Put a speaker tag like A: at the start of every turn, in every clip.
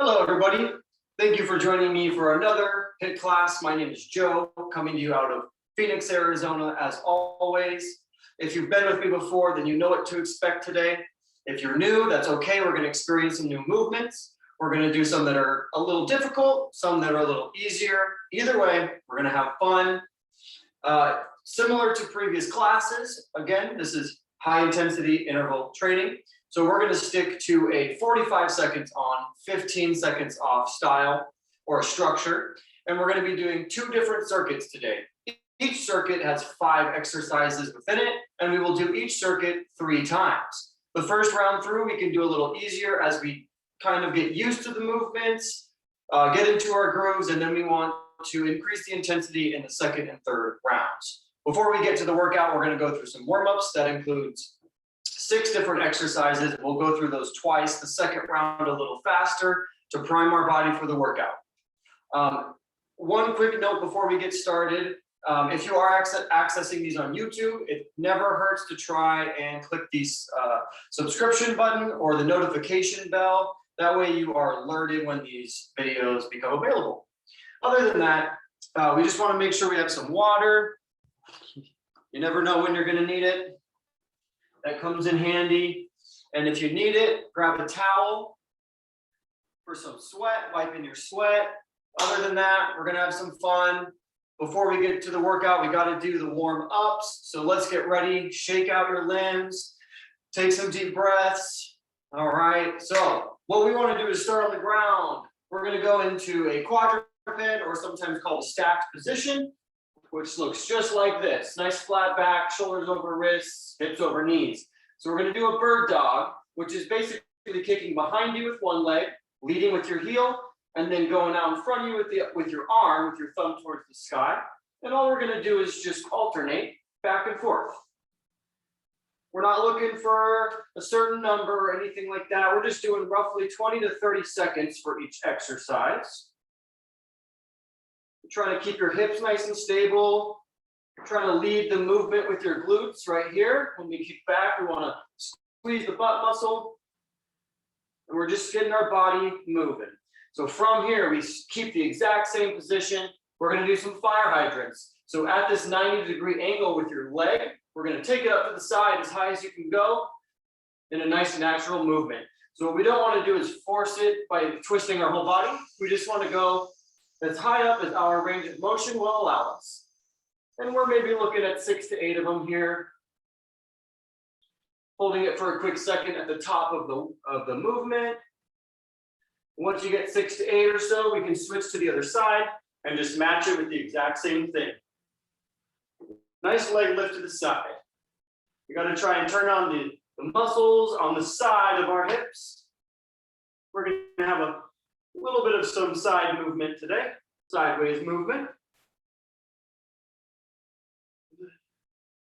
A: Hello, everybody. Thank you for joining me for another HIIT class. My name is Joe, coming to you out of Phoenix, Arizona, as always. If you've been with me before, then you know what to expect today. If you're new, that's okay. We're going to experience some new movements. We're going to do some that are a little difficult, some that are a little easier. Either way, we're going to have fun. Similar to previous classes, again, this is high intensity interval training. So we're going to stick to a 45 seconds on, 15 seconds off style or structure. And we're going to be doing two different circuits today. Each circuit has 5 exercises within it, and we will do each circuit 3 times. The first round through, we can do a little easier as we kind of get used to the movements, get into our grooves, and then we want to increase the intensity in the second and third rounds. Before we get to the workout, we're going to go through some warm-ups. That includes 6 different exercises. We'll go through those twice. The second round a little faster to prime our body for the workout. One quick note before we get started. If you are accessing these on YouTube, it never hurts to try and click the subscription button or the notification bell. That way you are alerted when these videos become available. Other than that, we just want to make sure we have some water. You never know when you're going to need it. That comes in handy. And if you need it, grab a towel for some sweat, wipe in your sweat. Other than that, we're going to have some fun. Before we get to the workout, we got to do the warm ups. So let's get ready. Shake out your limbs. Take some deep breaths. All right. So what we want to do is start on the ground. We're going to go into a quadruped, or sometimes called a stacked position, which looks just like this. Nice flat back, shoulders over wrists, hips over knees. So we're going to do a bird dog, which is basically kicking behind you with one leg, leading with your heel, and then going out in front of you with your arm, with your thumb towards the sky. And all we're going to do is just alternate back and forth. We're not looking for a certain number or anything like that. We're just doing roughly 20 to 30 seconds for each exercise. You're trying to keep your hips nice and stable. You're trying to lead the movement with your glutes right here. When we kick back, we want to squeeze the butt muscle. And we're just getting our body moving. So from here, we keep the exact same position. We're going to do some fire hydrants. So at this 90-degree angle with your leg, we're going to take it up to the side as high as you can go in a nice natural movement. So what we don't want to do is force it by twisting our whole body. We just want to go as high up as our range of motion will allow us. And we're maybe looking at 6 to 8 of them here. Holding it for a quick second at the top of the movement. Once you get 6 to 8 or so, we can switch to the other side and just match it with the exact same thing. Nice leg lift to the side. You got to try and turn on the muscles on the side of our hips. We're going to have a little bit of some side movement today, sideways movement.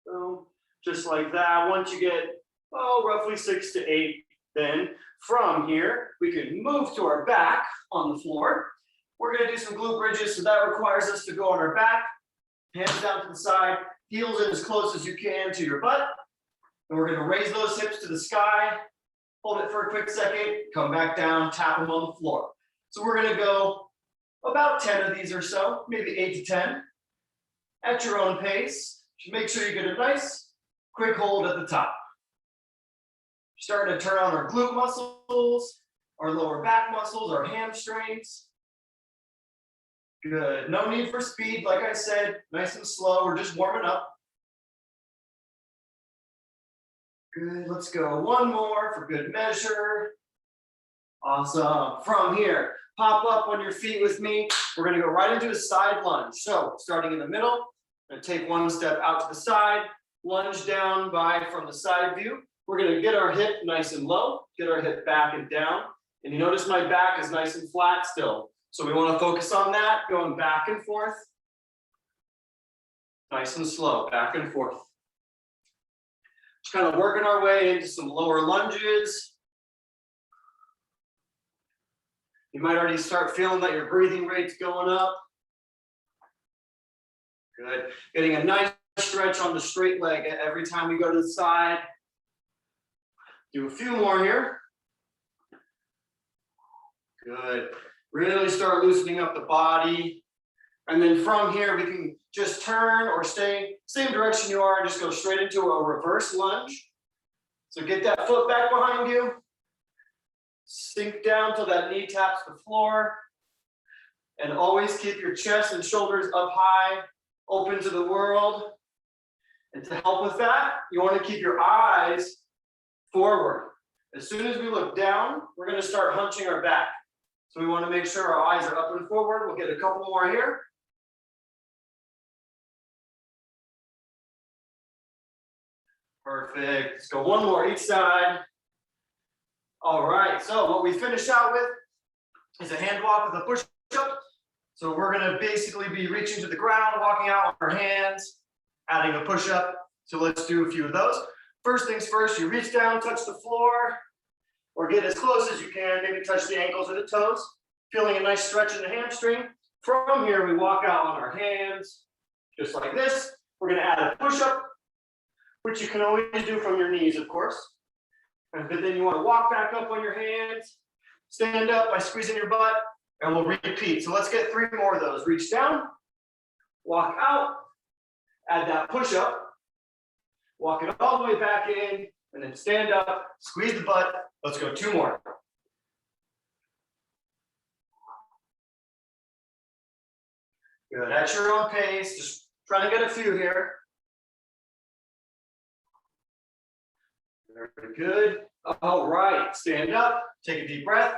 A: So just like that, once you get, roughly 6 to 8, then from here, we can move to our back on the floor. We're going to do some glute bridges, so that requires us to go on our back, hands down to the side, heels in as close as you can to your butt. And we're going to raise those hips to the sky, hold it for a quick second, come back down, tap them on the floor. So we're going to go about 10 of these or so, maybe 8 to 10, at your own pace. Just make sure you get a nice, quick hold at the top. Starting to turn on our glute muscles, our lower back muscles, our hamstrings. Good. No need for speed. Like I said, nice and slow. We're just warming up. Good. Let's go one more for good measure. Awesome. From here, pop up on your feet with me. We're going to go right into a side lunge. So starting in the middle, I'm going to take one step out to the side, lunge down from the side view. We're going to get our hip nice and low, get our hip back and down. And you notice my back is nice and flat still. So we want to focus on that, going back and forth. Nice and slow, back and forth. Just kind of working our way into some lower lunges. You might already start feeling that your breathing rate's going up. Good. Getting a nice stretch on the straight leg every time we go to the side. Do a few more here. Good. Really start loosening up the body. And then from here, we can just turn or stay same direction you are and just go straight into a reverse lunge. So get that foot back behind you. Sink down till that knee taps the floor. And always keep your chest and shoulders up high, open to the world. And to help with that, you want to keep your eyes forward. As soon as we look down, we're going to start hunching our back. So we want to make sure our eyes are up and forward. We'll get a couple more here. Perfect. Let's go one more each side. All right, so what we finish out with is a hand walk with a push-up. So we're gonna basically be reaching to the ground, walking out on our hands, adding a push-up. So let's do a few of those. First things first, you reach down, touch the floor, or get as close as you can, maybe touch the ankles or the toes, feeling a nice stretch in the hamstring. From here, we walk out on our hands, just like this. We're gonna add a push-up, which you can always do from your knees, of course. But then you want to walk back up on your hands, stand up by squeezing your butt, and we'll repeat. So let's get 3 more of those. Reach down, walk out, add that push up, walk it all the way back in, and then stand up, squeeze the butt. Let's go 2 more. Good, at your own pace, just trying to get a few here. Very good. All right, stand up, take a deep breath.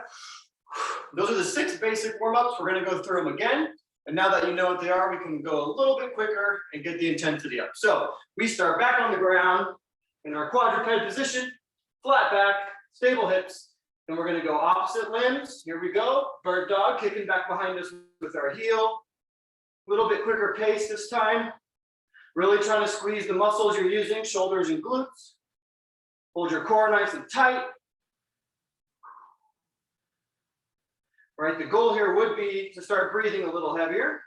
A: Those are the 6 basic warm-ups. We're going to go through them again. And now that you know what they are, we can go a little bit quicker and get the intensity up. So we start back on the ground in our quadruped position, flat back, stable hips. Then we're going to go opposite limbs. Here we go. Bird dog, kicking back behind us with our heel. A little bit quicker pace this time. Really trying to squeeze the muscles you're using, shoulders and glutes. Hold your core nice and tight. Right, the goal here would be to start breathing a little heavier.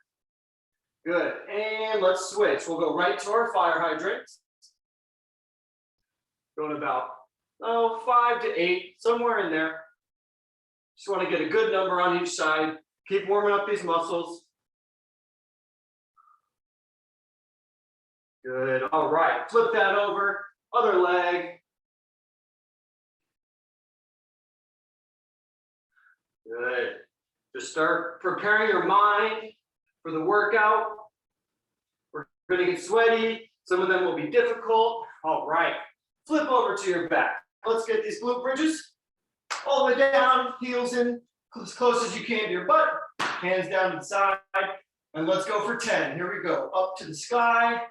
A: Good, and let's switch. We'll go right to our fire hydrants. Going about, 5 to 8, somewhere in there. Just want to get a good number on each side. Keep warming up these muscles. Good, all right, flip that over, other leg. Good. Just start preparing your mind for the workout. We're going to get sweaty. Some of them will be difficult. All right. Flip over to your back. Let's get these glute bridges all the way down, heels in as close as you can to your butt. Hands down to the side. And let's go for 10. Here we go. Up to the sky.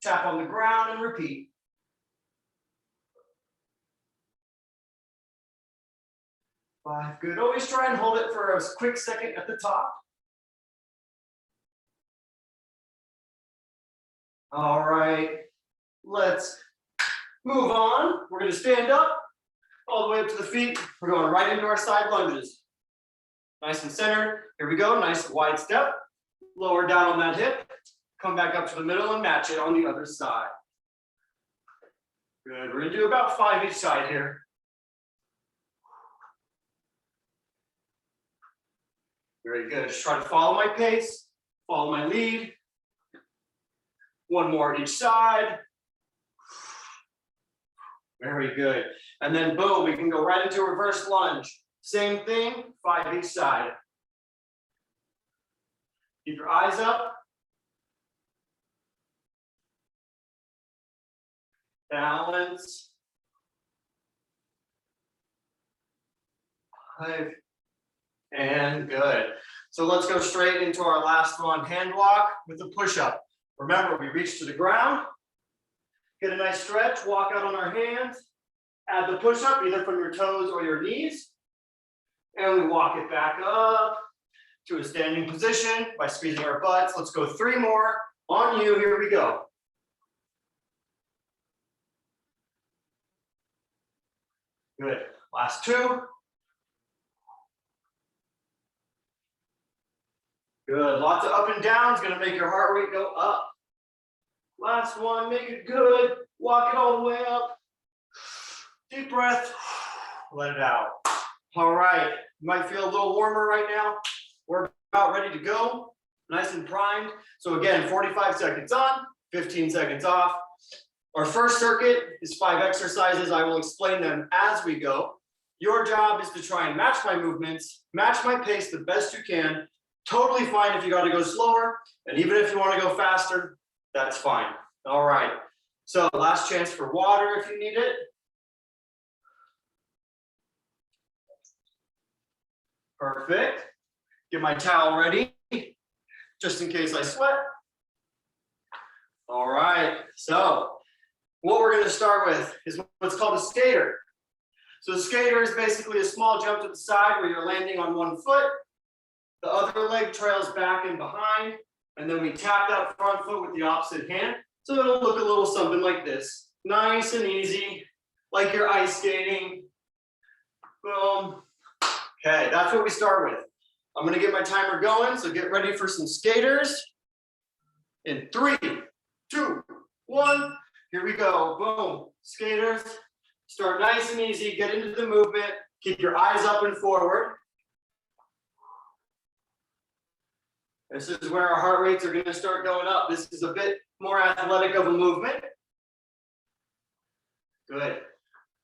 A: Tap on the ground and repeat. 5, good. Always try and hold it for a quick second at the top. All right, let's move on. We're going to stand up all the way up to the feet. We're going right into our side lunges. Nice and centered. Here we go. Nice wide step. Lower down on that hip. Come back up to the middle and match it on the other side. Good. We're going to do about 5 each side here. Very good. Just try to follow my pace, follow my lead. 1 more each side. Very good. And then boom, we can go right into a reverse lunge. Same thing, 5 each side. Keep your eyes up. Balance. 5. And good. So let's go straight into our last one, hand walk with a push-up. Remember, we reach to the ground, get a nice stretch, walk out on our hands, add the push-up either from your toes or your knees, and we walk it back up to a standing position by squeezing our butts. Let's go 3 more on you. Here we go. Good. Last 2. Good. Lots of up and down is going to make your heart rate go up. Last one. Make it good. Walk it all the way up. Deep breath. Let it out. All right, you might feel a little warmer right now. We're about ready to go, nice and primed. So again, 45 seconds on, 15 seconds off. Our first circuit is 5 exercises. I will explain them as we go. Your job is to try and match my movements, match my pace the best you can. Totally fine if you got to go slower, and even if you want to go faster, that's fine. All right, so last chance for water if you need it. Perfect. Get my towel ready, just in case I sweat. All right, so what we're going to start with is what's called a skater. So the skater is basically a small jump to the side where you're landing on one foot. The other leg trails back and behind, and then we tap that front foot with the opposite hand. So it'll look a little something like this. Nice and easy, like you're ice skating. Boom. Okay, that's what we start with. I'm gonna get my timer going, so get ready for some skaters. In 3, 2, 1, here we go, boom. Skaters, start nice and easy, get into the movement, keep your eyes up and forward. This is where our heart rates are gonna start going up. This is a bit more athletic of a movement. Good,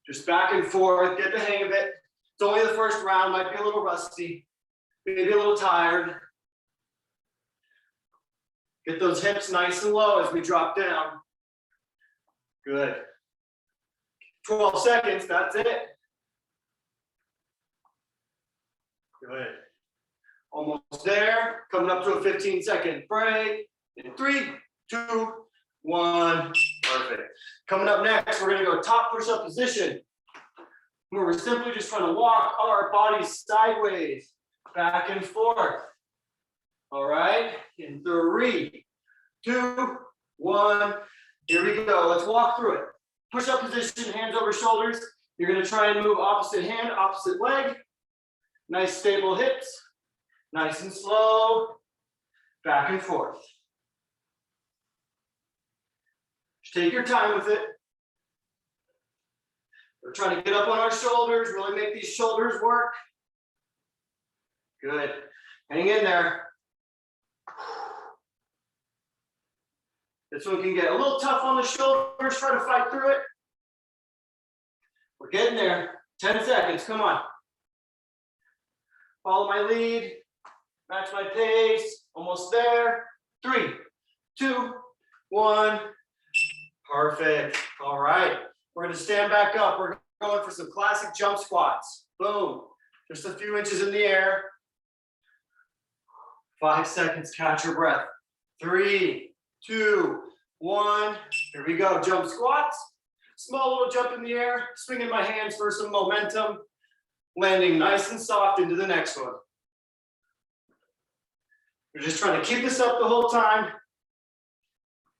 A: just back and forth, get the hang of it. It's only the first round, might be a little rusty, maybe a little tired. Get those hips nice and low as we drop down. Good. 12 seconds, that's it. Good. Almost there, coming up to a 15-second break. In 3, 2, 1, perfect. Coming up next, we're gonna go top push-up position, where we're simply just trying to walk our bodies sideways, back and forth. All right, in 3, 2, 1, here we go. Let's walk through it. Push-up position, hands over shoulders. You're gonna try and move opposite hand, opposite leg. Nice stable hips, nice and slow, back and forth. Just take your time with it. We're trying to get up on our shoulders, really make these shoulders work. Good. Hang in there. This one can get a little tough on the shoulders. Try to fight through it. We're getting there. 10 seconds. Come on. Follow my lead. Match my pace. Almost there. 3, 2, 1. Perfect. All right. We're going to stand back up. We're going for some classic jump squats. Boom. Just a few inches in the air. 5 seconds. Catch your breath. 3, 2, 1. Here we go. Jump squats. Small little jump in the air. Swinging my hands for some momentum. Landing nice and soft into the next one. We're just trying to keep this up the whole time.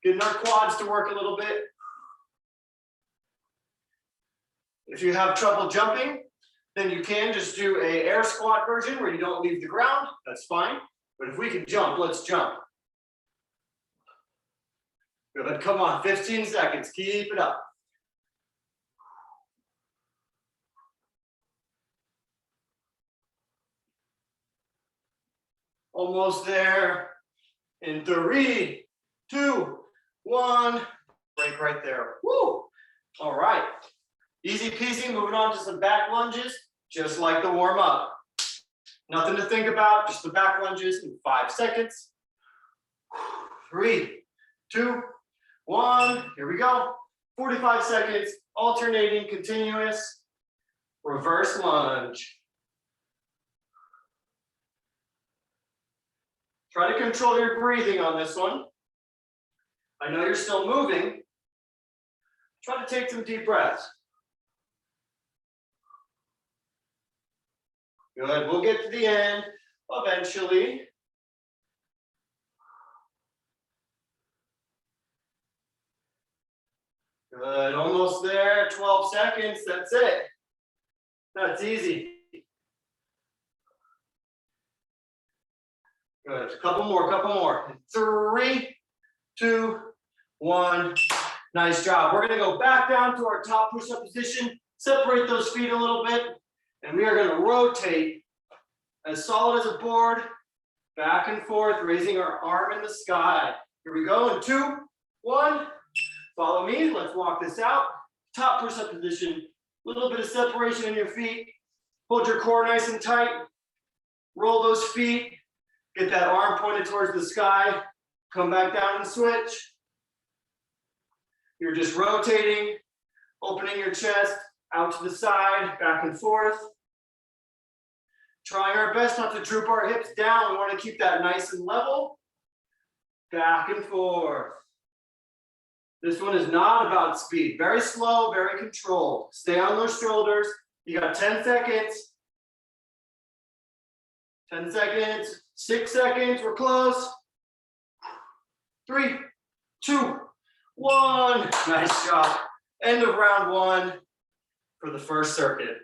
A: Getting our quads to work a little bit. If you have trouble jumping, then you can just do an air squat version where you don't leave the ground. That's fine. But if we can jump, let's jump. Good. Come on, 15 seconds. Keep it up. Almost there. In 3, 2, 1. Break right there. Woo! All right. Easy peasy, moving on to some back lunges, just like the warm up. Nothing to think about, just the back lunges in 5 seconds. 3, 2, 1, here we go. 45 seconds, alternating, continuous, reverse lunge. Try to control your breathing on this one. I know you're still moving. Try to take some deep breaths. Good, we'll get to the end eventually. Good, almost there, 12 seconds, that's it. That's easy. Good, couple more. 3, 2, 1. Nice job. We're gonna go back down to our top push-up position, separate those feet a little bit, And we are going to rotate as solid as a board, back and forth, raising our arm in the sky. Here we go in 2, 1. Follow me. Let's walk this out. Top push-up position. A little bit of separation in your feet. Hold your core nice and tight. Roll those feet. Get that arm pointed towards the sky. Come back down and switch. You're just rotating, opening your chest out to the side, back and forth. Trying our best not to droop our hips down. We want to keep that nice and level. Back and forth. This one is not about speed. Very slow, very controlled. Stay on those shoulders. You got 10 seconds. 10 seconds. 6 seconds. We're close. 3, 2, 1. Nice job. End of round 1 for the first circuit.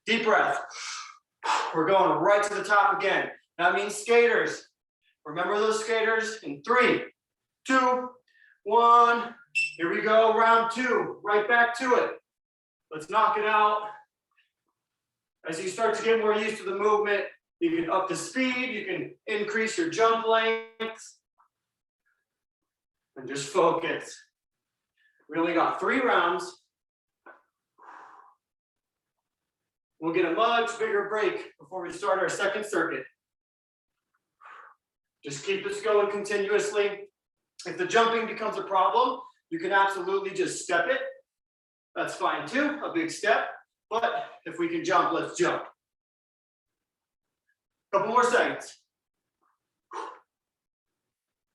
A: Deep breath. We're going right to the top again. That means skaters. Remember those skaters in 3, 2, 1. Here we go, round 2. Right back to it. Let's knock it out. As you start to get more used to the movement, you can up the speed, you can increase your jump lengths, and just focus. We only got 3 rounds. We'll get a much bigger break before we start our second circuit. Just keep this going continuously. If the jumping becomes a problem, you can absolutely just step it. That's fine too, a big step. But if we can jump, let's jump. Couple more seconds.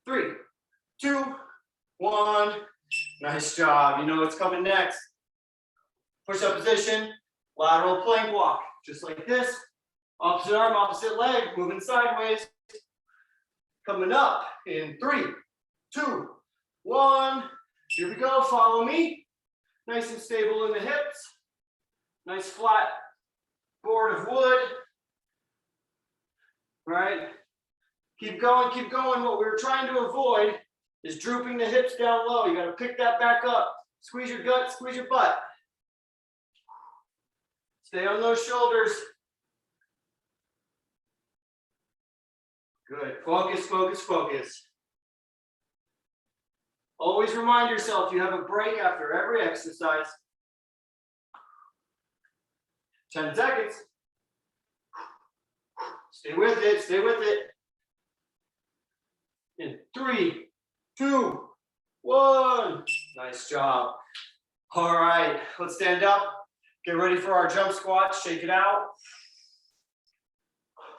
A: 3, 2, 1. Nice job. You know what's coming next. Push-up position, lateral plank walk. Just like this. Opposite arm, opposite leg, moving sideways. Coming up in 3, 2, 1. Here we go. Follow me. Nice and stable in the hips. Nice flat board of wood. Right? Keep going, keep going. What we were trying to avoid is drooping the hips down low. You got to pick that back up. Squeeze your gut, squeeze your butt. Stay on those shoulders. Good. Focus, focus, focus. Always remind yourself you have a break after every exercise. 10 seconds. Stay with it, stay with it. In 3, 2, 1. Nice job. All right, let's stand up. Get ready for our jump squats. Shake it out.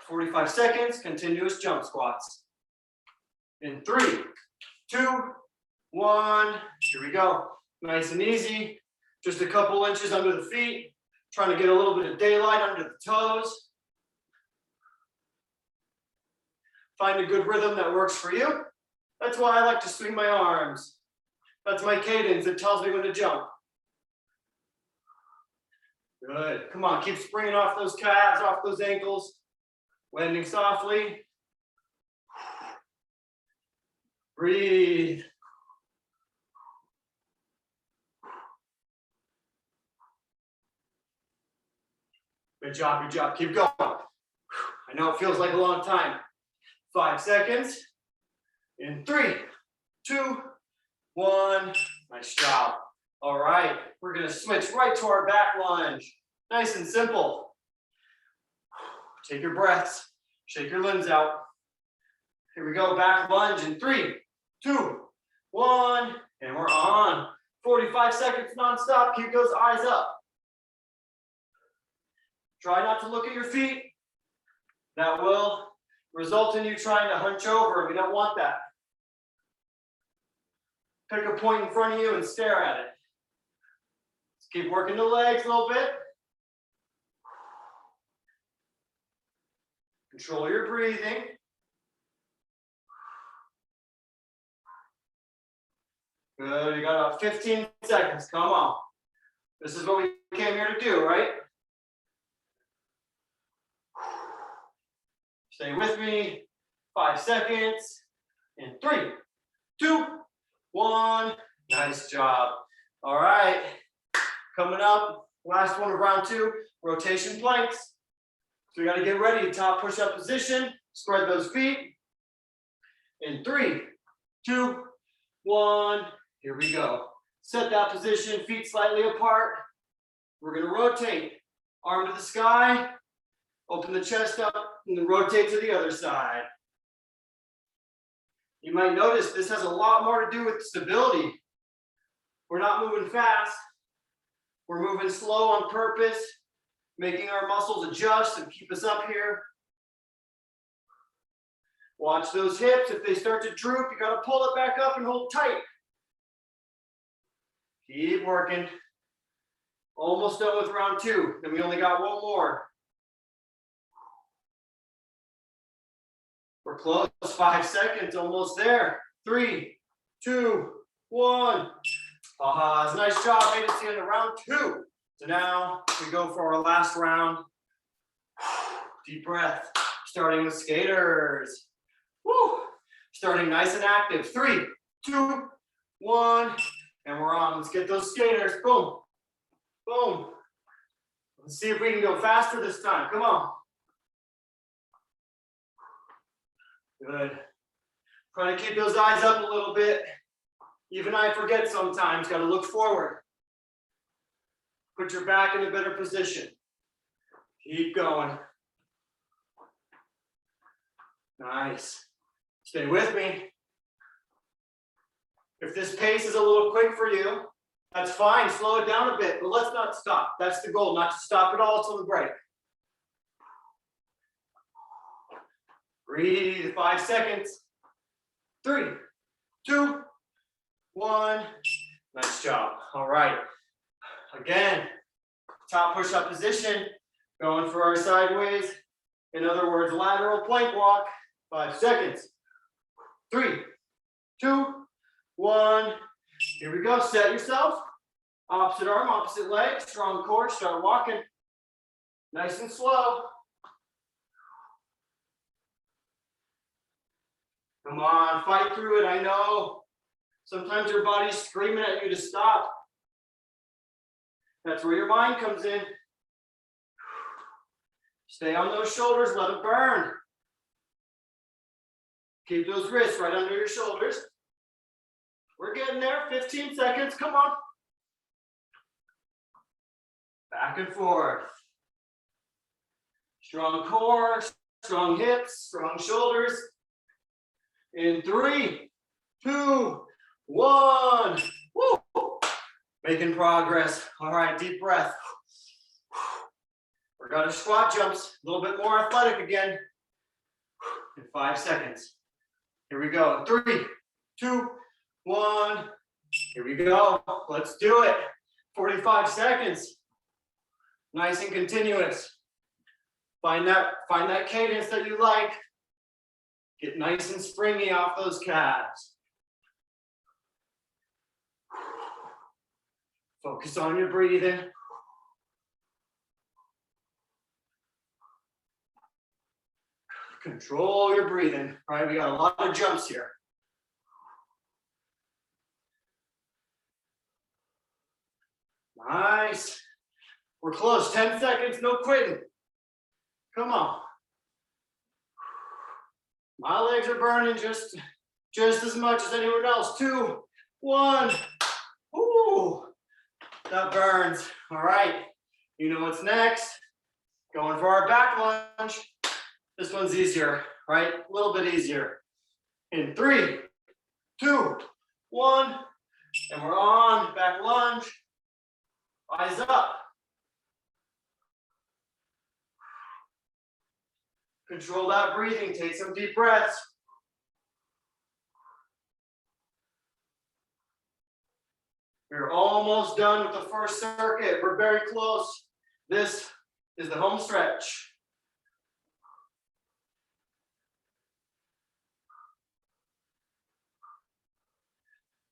A: 45 seconds, continuous jump squats. In 3, 2, 1. Here we go. Nice and easy. Just a couple inches under the feet. Trying to get a little bit of daylight under the toes. Find a good rhythm that works for you. That's why I like to swing my arms. That's my cadence. It tells me when to jump. Good. Come on, keep springing off those calves, off those ankles. Landing softly. Breathe. Good job, good job. Keep going. I know it feels like a long time. 5 seconds. In 3, 2, 1. Nice job. All right, we're gonna switch right to our back lunge. Nice and simple. Take your breaths, shake your limbs out. Here we go, back lunge in 3, 2, 1, and we're on. 45 seconds nonstop, keep those eyes up. Try not to look at your feet. That will result in you trying to hunch over. We don't want that. Pick a point in front of you and stare at it. Let's keep working the legs a little bit. Control your breathing. Good, you got about 15 seconds, come on. This is what we came here to do, right? Stay with me, 5 seconds, in 3, 2, 1, nice job. All right, coming up, last one of round 2, rotation planks. So we got to get ready. Top push-up position. Spread those feet. In 3, 2, 1. Here we go. Set that position. Feet slightly apart. We're going to rotate. Arm to the sky. Open the chest up and then rotate to the other side. You might notice this has a lot more to do with stability. We're not moving fast. We're moving slow on purpose, making our muscles adjust and keep us up here. Watch those hips. If they start to droop, you got to pull it back up and hold tight. Keep working. Almost done with round 2. Then we only got one more. We're close. 5 seconds. Almost there. 3, 2, 1. Aha, nice job. Made it to the end of round 2. So now we go for our last round. Deep breath. Starting with skaters. Woo! Starting nice and active. 3, 2, 1. And we're on. Let's get those skaters. Boom. Boom. Let's see if we can go faster this time. Come on. Good. Try to keep those eyes up a little bit. Even I forget sometimes. Got to look forward. Put your back in a better position. Keep going. Nice. Stay with me. If this pace is a little quick for you, that's fine. Slow it down a bit, but let's not stop. That's the goal, not to stop at all until the break. Breathe. 5 seconds. 3, 2, 1. Nice job. All right. Again, top push-up position. Going for our sideways. In other words, lateral plank walk. 5 seconds. 3, 2, 1. Here we go. Set yourself. Opposite arm, opposite leg. Strong core. Start walking. Nice and slow. Come on, fight through it. I know sometimes your body's screaming at you to stop. That's where your mind comes in. Stay on those shoulders, let them burn. Keep those wrists right under your shoulders. We're getting there. 15 seconds. Come on. Back and forth. Strong core, strong hips, strong shoulders. In 3, 2, 1. Woo! Making progress. All right, deep breath. We got our squat jumps, a little bit more athletic again. In 5 seconds. Here we go. 3, 2, 1. Here we go. Let's do it. 45 seconds. Nice and continuous. Find that cadence that you like. Get nice and springy off those calves. Focus on your breathing. Control your breathing. All right, we got a lot of jumps here. Nice. We're close. 10 seconds, no quitting. Come on. My legs are burning just as much as anyone else. 2, 1. Ooh, that burns. All right. You know what's next? Going for our back lunge. This one's easier, right? A little bit easier. In 3, 2, 1. And we're on. Back lunge. Eyes up. Control that breathing. Take some deep breaths. We're almost done with the first circuit. We're very close. This is the home stretch.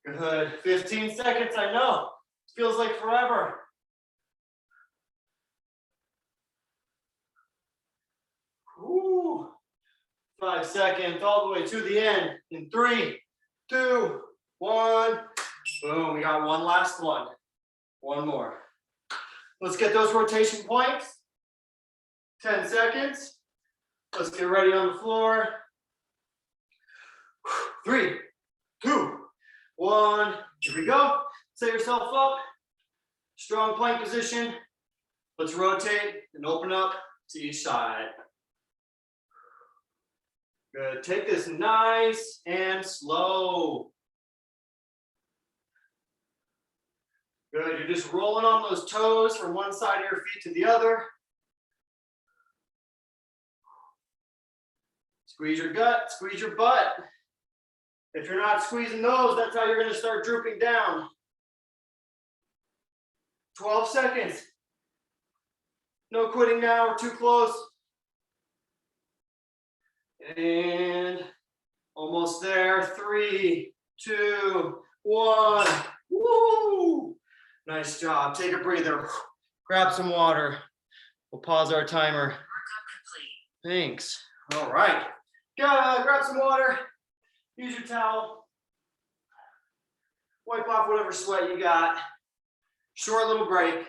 A: Good. 15 seconds, I know. It feels like forever. Ooh. 5 seconds, all the way to the end. In 3, 2, 1. Boom, we got one last one. One more. Let's get those rotation points. 10 seconds. Let's get ready on the floor. 3, 2, 1. Here we go. Set yourself up. Strong plank position. Let's rotate and open up to each side. Good. Take this nice and slow. Good. You're just rolling on those toes from one side of your feet to the other. Squeeze your gut, squeeze your butt. If you're not squeezing those, that's how you're going to start drooping down. 12 seconds. No quitting now, we're too close. And almost there. 3, 2, 1. Woo! Nice job. Take a breather. Grab some water. We'll pause our timer.
B: Workout complete.
A: Thanks. All right. Grab some water. Use your towel. Wipe off whatever sweat you got. Short little break.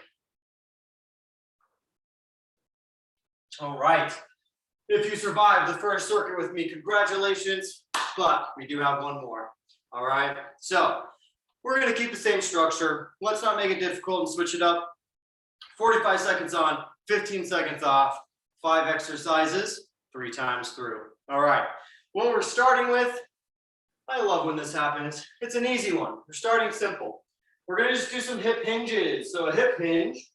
A: All right. If you survived the first circuit with me, congratulations. But we do have one more. All right. So we're going to keep the same structure. Let's not make it difficult and switch it up. 45 seconds on, 15 seconds off, 5 exercises, 3 times through. All right. What we're starting with, I love when this happens. It's an easy one. We're starting simple. We're going to just do some hip hinges. So a hip hinge,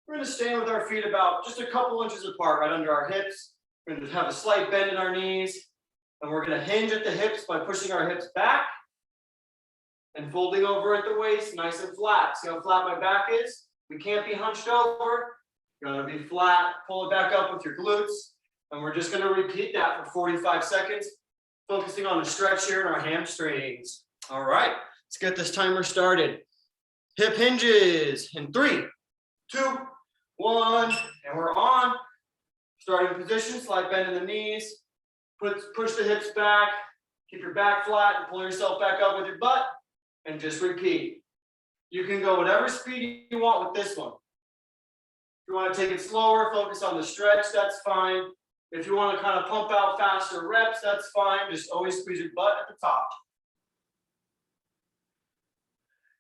A: we're going to stand with our feet about just a couple inches apart, right under our hips. We're going to have a slight bend in our knees. And we're going to hinge at the hips by pushing our hips back and folding over at the waist, nice and flat. See how flat my back is? We can't be hunched over. You're going to be flat. Pull it back up with your glutes. And we're just going to repeat that for 45 seconds, focusing on the stretch here in our hamstrings. All right, let's get this timer started. Hip hinges in 3, 2, 1, and we're on. Starting position, slight bend in the knees. Push the hips back. Keep your back flat and pull yourself back up with your butt. And just repeat. You can go whatever speed you want with this one. If you want to take it slower, focus on the stretch, that's fine. If you want to kind of pump out faster reps, that's fine. Just always squeeze your butt at the top.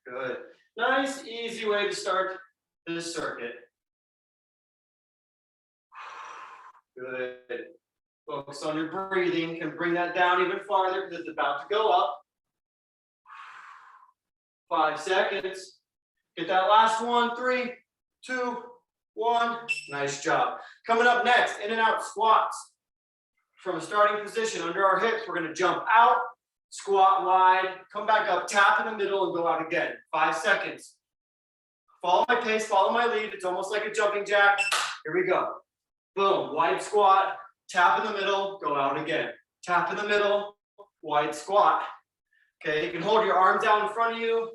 A: Good. Nice, easy way to start this circuit. Good. Focus on your breathing. You can bring that down even farther because it's about to go up. 5 seconds. Get that last one. 3, 2, 1. Nice job. Coming up next, in and out squats. From a starting position under our hips, we're going to jump out, squat wide, come back up, tap in the middle, and go out again. 5 seconds. Follow my pace, follow my lead. It's almost like a jumping jack. Here we go. Boom. Wide squat, tap in the middle, go out again. Tap in the middle, wide squat. Okay, you can hold your arms out in front of you.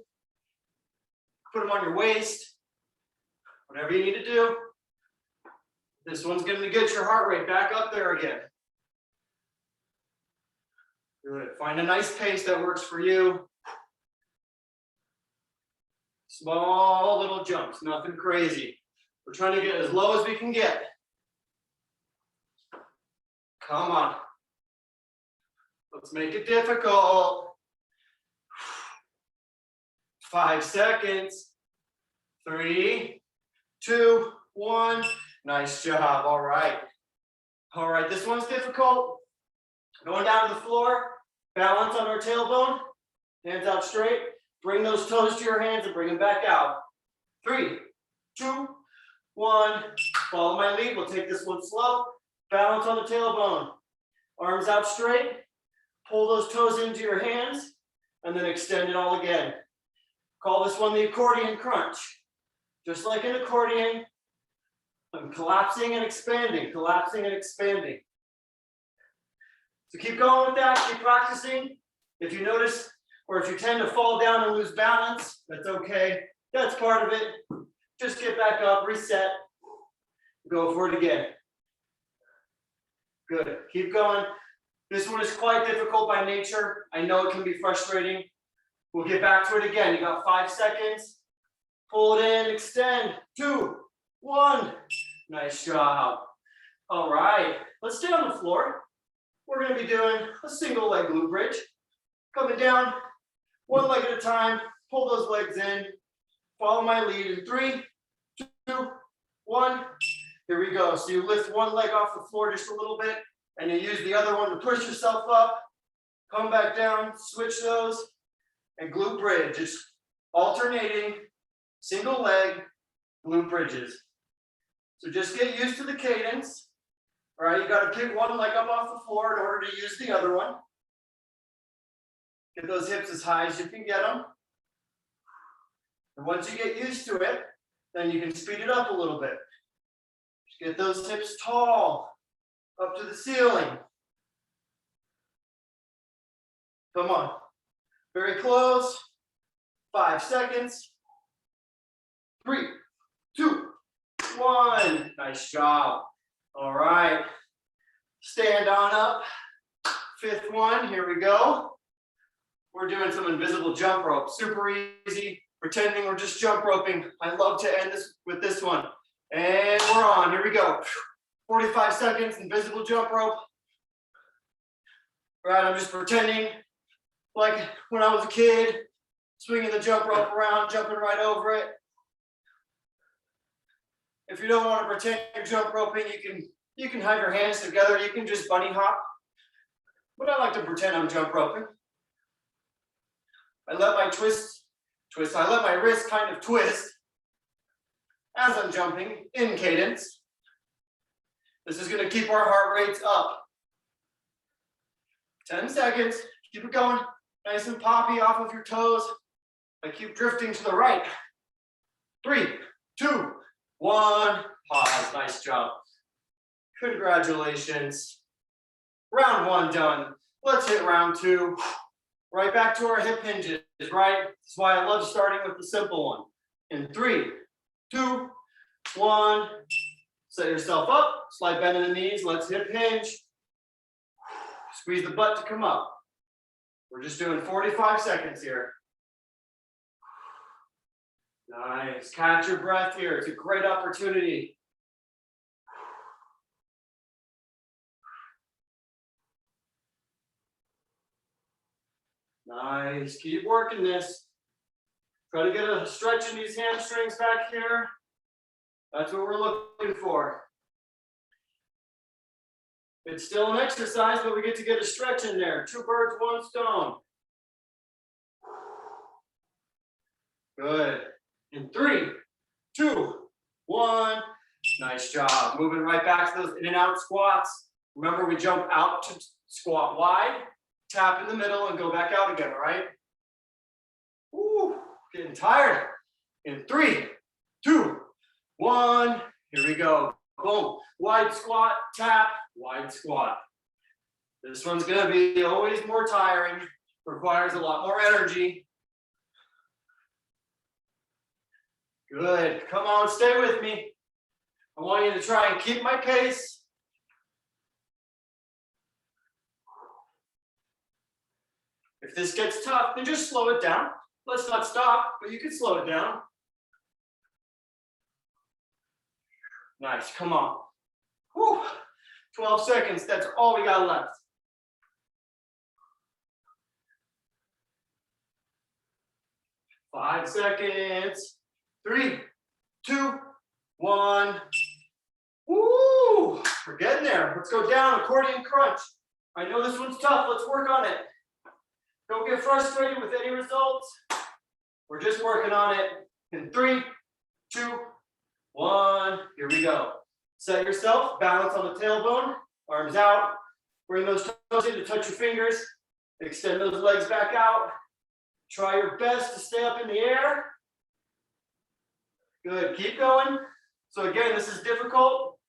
A: Put them on your waist. Whatever you need to do. This one's going to get your heart rate back up there again. Good. Find a nice pace that works for you. Small little jumps, nothing crazy. We're trying to get as low as we can get. Come on. Let's make it difficult. 5 seconds. 3, 2, 1. Nice job. All right. All right, this one's difficult. Going down to the floor. Balance on our tailbone. Hands out straight. Bring those toes to your hands and bring them back out. 3, 2, 1. Follow my lead. We'll take this one slow. Balance on the tailbone. Arms out straight. Pull those toes into your hands and then extend it all again. Call this one the accordion crunch. Just like an accordion, I'm collapsing and expanding, collapsing and expanding. So keep going with that, keep practicing. If you notice, or if you tend to fall down and lose balance, that's okay. That's part of it. Just get back up, reset, go for it again. Good, keep going. This one is quite difficult by nature. I know it can be frustrating. We'll get back to it again. You got 5 seconds. Pull it in, extend. 2, 1. Nice job. All right, let's stay on the floor. We're going to be doing a single leg glute bridge. Coming down, one leg at a time, pull those legs in, follow my lead in 3, 2, 1. Here we go. So you lift one leg off the floor just a little bit, and you use the other one to push yourself up, come back down, switch those, and glute bridge. It's alternating, single leg, glute bridges. So just get used to the cadence. All right, you got to pick one leg up off the floor in order to use the other one. Get those hips as high as you can get them. And once you get used to it, then you can speed it up a little bit. Just get those hips tall, up to the ceiling. Come on. Very close. 5 seconds. 3, 2, 1. Nice job. All right. Stand on up. 5th one. Here we go. We're doing some invisible jump rope. Super easy. Pretending we're just jump roping. I love to end this with this one. And we're on. Here we go. 45 seconds. Invisible jump rope. All right. I'm just pretending like when I was a kid, swinging the jump rope around, jumping right over it. If you don't want to pretend you're jump roping, you can have your hands together. You can just bunny hop. But I like to pretend I'm jump roping. I let my I let my wrist kind of twist as I'm jumping in cadence. This is going to keep our heart rates up. 10 seconds. Keep it going. Nice and poppy off of your toes. I keep drifting to the right. 3, 2, 1. Pause. Nice job. Congratulations. Round 1 done. Let's hit round 2. Right back to our hip hinges, right? That's why I love starting with the simple one. In 3, 2, 1. Set yourself up. Slight bend in the knees. Let's hip hinge. Squeeze the butt to come up. We're just doing 45 seconds here. Nice. Catch your breath here. It's a great opportunity. Nice. Keep working this. Try to get a stretch in these hamstrings back here. That's what we're looking for. It's still an exercise, but we get to get a stretch in there. 2 birds, 1 stone. Good. In 3, 2, 1. Nice job. Moving right back to those in and out squats. Remember, we jump out to squat wide, tap in the middle, and go back out again, all right? Woo, getting tired. In 3, 2, 1. Here we go. Boom. Wide squat, tap, wide squat. This one's going to be always more tiring, requires a lot more energy. Good. Come on, stay with me. I want you to try and keep my pace. If this gets tough, then just slow it down. Let's not stop, but you can slow it down. Nice, come on. Whew. 12 seconds, that's all we got left. Five seconds. 3, 2, 1. Woo! We're getting there. Let's go down, accordion crunch. I know this one's tough, let's work on it. Don't get frustrated with any results. We're just working on it. In 3, 2, 1. Here we go. Set yourself, balance on the tailbone, arms out. Bring those toes in to touch your fingers. Extend those legs back out. Try your best to stay up in the air. Good, keep going. So again, this is difficult.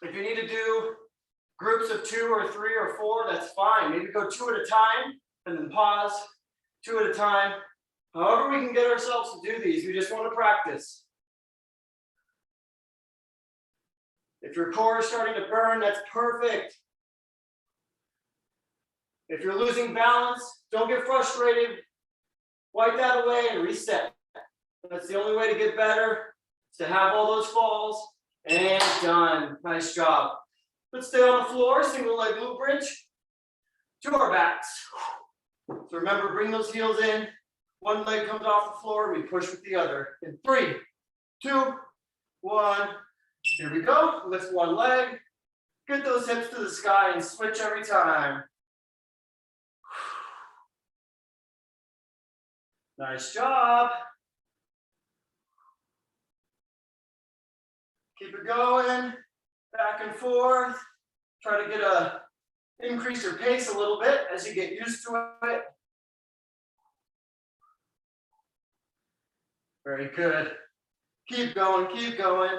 A: If you need to do groups of 2 or 3 or 4, that's fine. Maybe go 2 at a time and then pause, 2 at a time. However we can get ourselves to do these, we just want to practice. If your core is starting to burn, that's perfect. If you're losing balance, don't get frustrated. Wipe that away and reset. That's the only way to get better, is to have all those falls. And done. Nice job. Let's stay on the floor, single leg glute bridge to our backs. So remember, bring those heels in. One leg comes off the floor, we push with the other. In 3, 2, 1. Here we go. Lift one leg. Get those hips to the sky and switch every time. Nice job. Keep it going. Back and forth. Try to increase your pace a little bit as you get used to it. Very good. Keep going, keep going.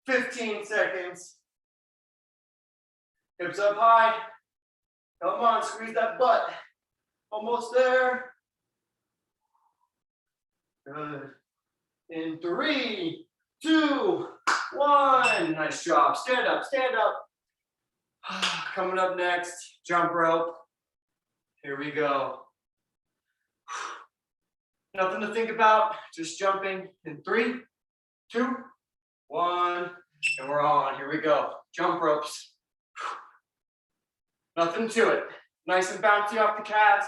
A: 15 seconds. Hips up high. Come on, squeeze that butt. Almost there. Good. In 3, 2, 1. Nice job. Stand up, stand up. Coming up next, jump rope. Here we go. Nothing to think about, just jumping in 3, 2, 1, and we're on. Here we go. Jump ropes. Nothing to it. Nice and bouncy off the calves.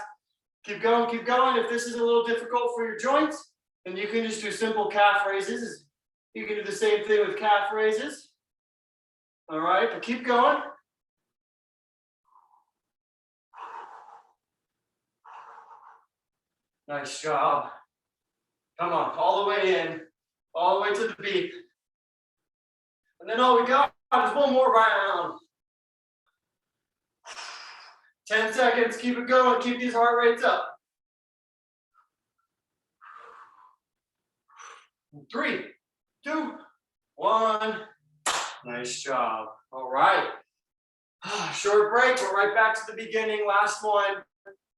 A: Keep going, keep going. If this is a little difficult for your joints, then you can just do simple calf raises. You can do the same thing with calf raises. All right, but keep going. Nice job. Come on, all the way in, all the way to the beat. And then all we got is one more round. 10 seconds, keep it going, keep these heart rates up. 3, 2, 1. Nice job. All right. Short break, we're right back to the beginning, last one.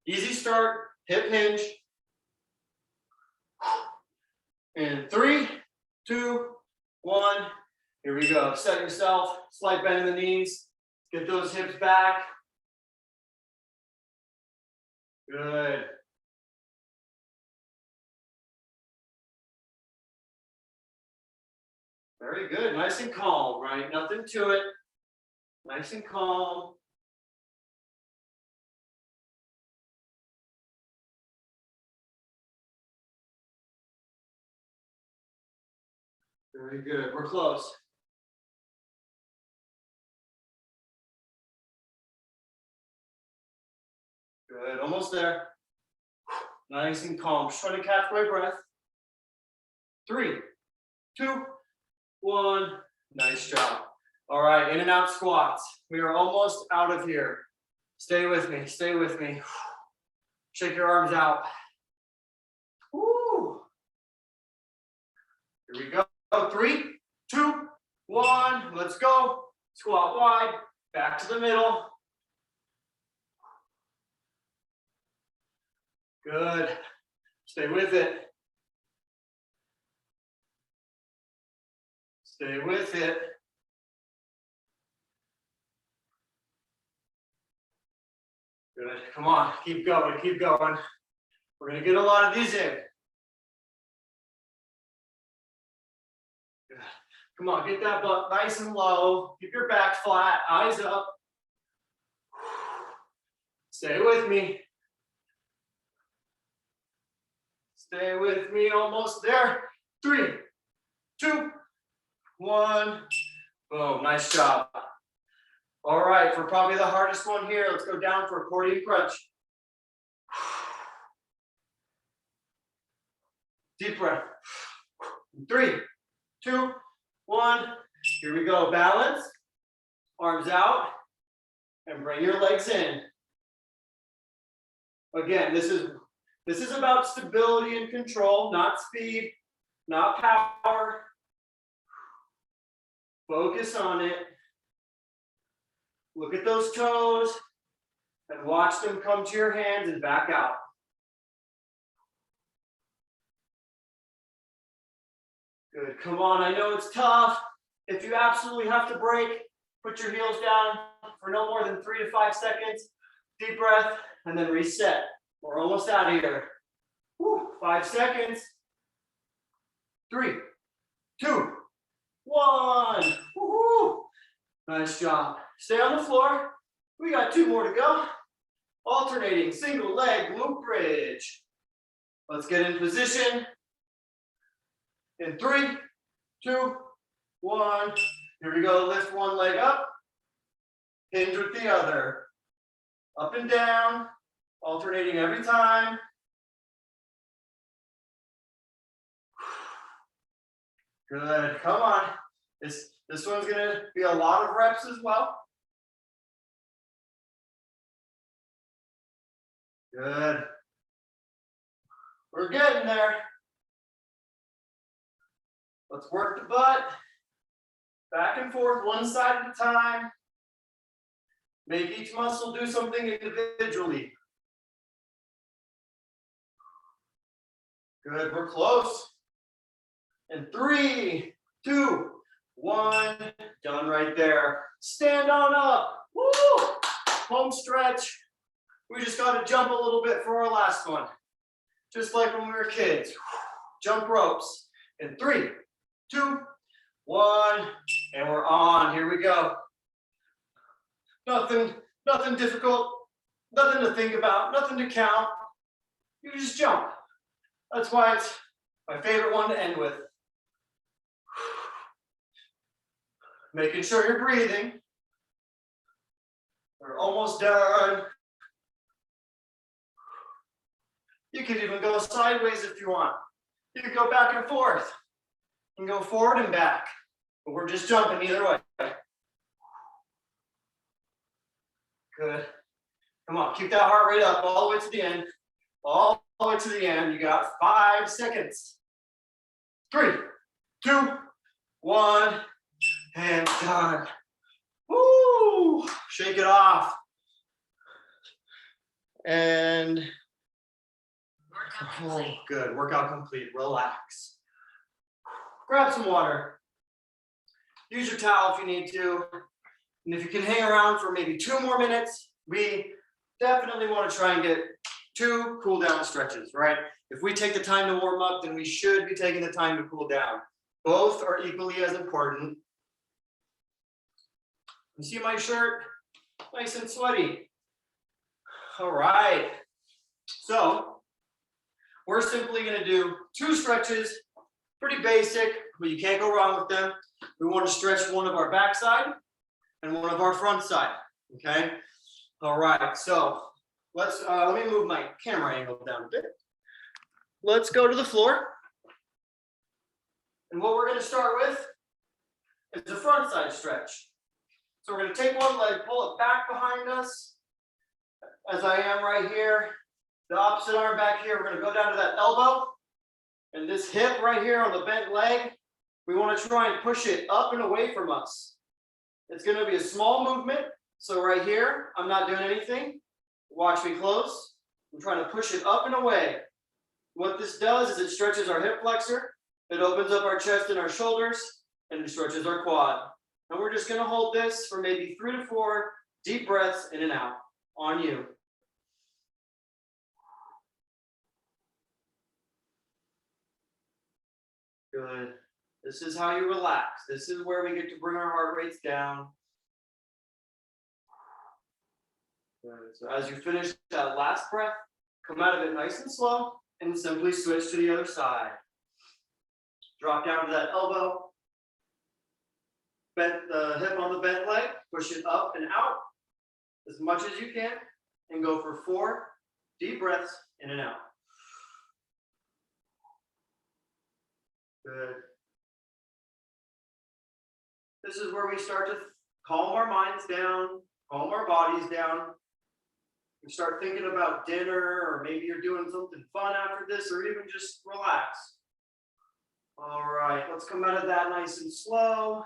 A: Easy start, hip hinge. In 3, 2, 1. Here we go. Set yourself, slight bend in the knees. Get those hips back. Good. Very good. Nice and calm, right? Nothing to it. Nice and calm. Very good. We're close. Good. Almost there. Nice and calm. Just try to catch my breath. 3, 2, 1. Nice job. All right. In and out squats. We are almost out of here. Stay with me. Stay with me. Shake your arms out. Woo. Here we go. 3, 2, 1. Let's go. Squat wide. Back to the middle. Good. Stay with it. Stay with it. Good. Come on. Keep going. Keep going. We're going to get a lot of these in. Good. Come on. Get that butt nice and low. Keep your back flat. Eyes up. Stay with me. Stay with me, almost there. 3, 2, 1. Boom, nice job. All right, for probably the hardest one here, let's go down for accordion crunch. Deep breath. 3, 2, 1. Here we go, balance. Arms out, and bring your legs in. Again, this is about stability and control, not speed, not power. Focus on it. Look at those toes and watch them come to your hands and back out. Good, come on, I know it's tough. If you absolutely have to break, put your heels down for no more than 3 to 5 seconds. Deep breath, and then reset. We're almost out of here. Woo, 5 seconds. 3, 2, 1. Woo-hoo. Nice job. Stay on the floor. We got 2 more to go. Alternating single leg glute bridge. Let's get in position. In 3, 2, 1. Here we go. Lift one leg up. Hinge with the other. Up and down. Alternating every time. Good. Come on. This one's going to be a lot of reps as well. Good. We're getting there. Let's work the butt. Back and forth, one side at a time. Make each muscle do something individually. Good, we're close. In 3, 2, 1, done right there. Stand on up. Woo! Home stretch. We just got to jump a little bit for our last one. Just like when we were kids. Jump ropes. In 3, 2, 1, and we're on. Here we go. Nothing difficult, nothing to think about, nothing to count. You just jump. That's why it's my favorite one to end with. Making sure you're breathing. We're almost done. You can even go sideways if you want. You can go back and forth. You can go forward and back. But we're just jumping either way. Good. Come on, keep that heart rate up all the way to the end. All the way to the end. You got 5 seconds. 3, 2, 1, and done. Woo! Shake it off. And
B: workout complete.
A: Good. Workout complete. Relax. Grab some water. Use your towel if you need to. And if you can hang around for maybe 2 more minutes, we definitely want to try and get 2 cool down stretches, right? If we take the time to warm up, then we should be taking the time to cool down. Both are equally as important. You see my shirt? Nice and sweaty. All right. So we're simply going to do 2 stretches, pretty basic, but you can't go wrong with them. We want to stretch one of our backside and one of our front side, okay? All right, so let me move my camera angle down a bit. Let's go to the floor. And what we're gonna start with is a front side stretch. So we're gonna take one leg, pull it back behind us, as I am right here. The opposite arm back here, we're gonna go down to that elbow. And this hip right here on the bent leg, we wanna try and push it up and away from us. It's going to be a small movement. So right here, I'm not doing anything. Watch me close. I'm trying to push it up and away. What this does is it stretches our hip flexor. It opens up our chest and our shoulders, and it stretches our quad. And we're just going to hold this for maybe 3 to 4 deep breaths in and out. On you. Good. This is how you relax. This is where we get to bring our heart rates down. Good. So as you finish that last breath, come out of it nice and slow and simply switch to the other side. Drop down to that elbow. Bend the hip on the bent leg. Push it up and out as much as you can and go for 4 deep breaths in and out. Good. This is where we start to calm our minds down, calm our bodies down. We start thinking about dinner, or maybe you're doing something fun after this, or even just relax. All right, let's come out of that nice and slow.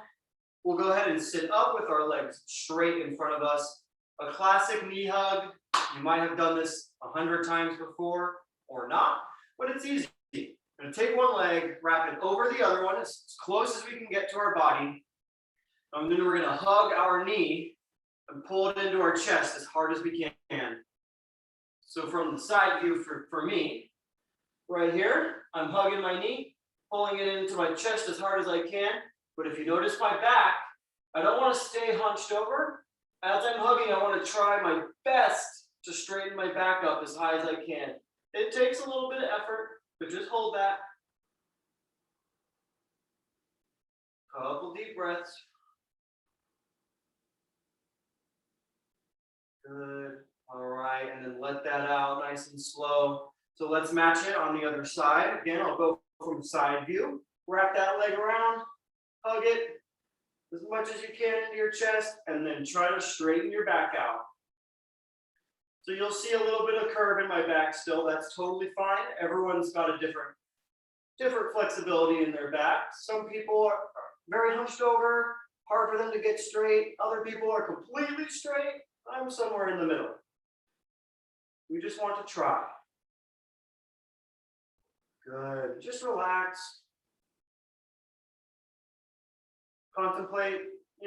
A: We'll go ahead and sit up with our legs straight in front of us. A classic knee hug. You might have done this 100 times before or not, but it's easy. I'm gonna take one leg, wrap it over the other one as close as we can get to our body. And then we're gonna hug our knee and pull it into our chest as hard as we can. So from the side view for me, right here, I'm hugging my knee, pulling it into my chest as hard as I can. But if you notice my back, I don't want to stay hunched over. As I'm hugging, I want to try my best to straighten my back up as high as I can. It takes a little bit of effort, but just hold that. Couple deep breaths. Good. All right, and then let that out nice and slow. So let's match it on the other side. Again, I'll go from side view. Wrap that leg around, hug it as much as you can into your chest, and then try to straighten your back out. So you'll see a little bit of curve in my back still. That's totally fine. Everyone's got a different flexibility in their back. Some people are very hunched over, hard for them to get straight. Other people are completely straight. I'm somewhere in the middle. We just want to try. Good. Just relax. Contemplate,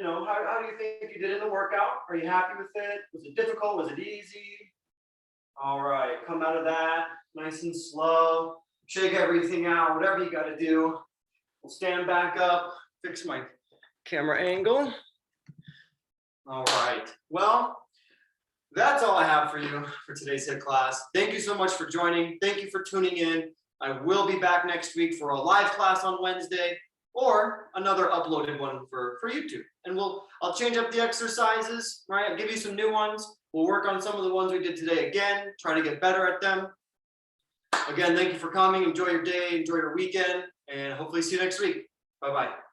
A: how do you think you did in the workout? Are you happy with it? Was it difficult? Was it easy? All right, come out of that nice and slow. Shake everything out, whatever you got to do. We'll stand back up, fix my camera angle. All right, well, that's all I have for you for today's HIIT class. Thank you so much for joining. Thank you for tuning in. I will be back next week for a live class on Wednesday or another uploaded one for YouTube. And I'll change up the exercises, right? I'll give you some new ones. We'll work on some of the ones we did today again, try to get better at them. Again, thank you for coming. Enjoy your day, enjoy your weekend, and hopefully see you next week. Bye-bye.